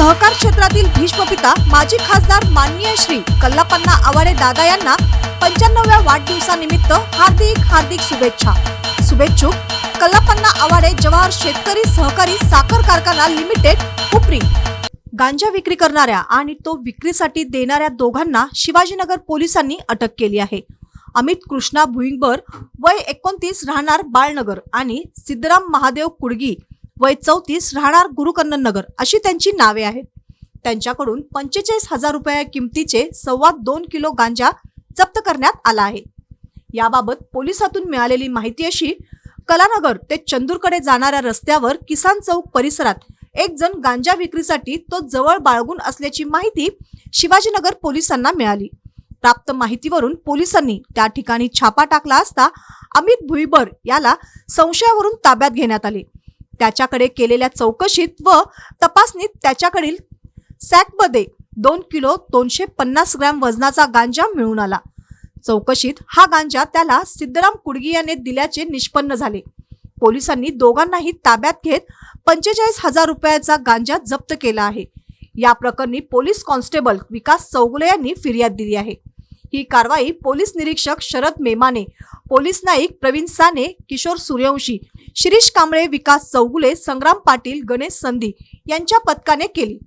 सहकार क्षेत्रातील भीष्मपिता माजी खासदार माननीय श्री कल्लापन्ना आवाडे दादा यांना 95व्या वाढदिवसानिमित्त हार्दिक शुभेच्छा। शुभेच्छुक कल्लापन्ना आवाडे जवाहर शेतकरी सहकारी साखर कारखाना लिमिटेड उपरी। गांजा विक्री करणाऱ्या आणि तो विक्रीसाठी देणाऱ्या दोघांना शिवाजीनगर पोलिसांनी अटक केली आहे। अमित कृष्णा भुईंगबर वय 29 राहणार बाळनगर आणि सिद्धराम महादेव कुडगी वय 34 राहणार गुरुकन्नन नगर अशी त्यांची नावे आहेत। त्यांच्याकडून 45,000 रुपये किमतीचे 2.25 किलो गांजा जप्त करण्यात आला आहे। याबाबत पोलिसातून मिळालेली माहिती अशी, कलानगर ते चंदूरकडे जाणाऱ्या रस्त्यावर किसान चौक परिसरात एक जण गांजा विक्रीसाठी तो जवळ बाळगून असल्याची माहिती शिवाजीनगर पोलिसांना मिळाली। प्राप्त माहितीवरून पोलिसांनी त्या ठिकाणी छापा टाकला असता अमित भुईंबर याला संशयावरून ताब्यात घेण्यात आले। त्याच्याकडे केलेल्या चौकशीत व तपासणीत त्याच्याकडील सॅकमध्ये 2 किलो 250 ग्रॅम वजनाचा गांजा मिळून आला। चौकशीत हा गांजा त्याला सिद्धराम कुडगी याने दिल्याचे निष्पन्न झाले। पोलिसांनी दोघांनाही ताब्यात घेत 45,000 रुपयाचा गांजा जप्त केला आहे। या प्रकरणी पोलीस कॉन्स्टेबल विकास चौगुले यांनी फिर्याद दिली आहे। ही कारवाई पोलीस निरीक्षक शरद मेमाने, पोलीस नाईक प्रवीण साने, किशोर सूर्यवंशी, शिरीष कांबळे, विकास चौगुले, संग्राम पाटील, गणेश संधी यांच्या पथकाने केली।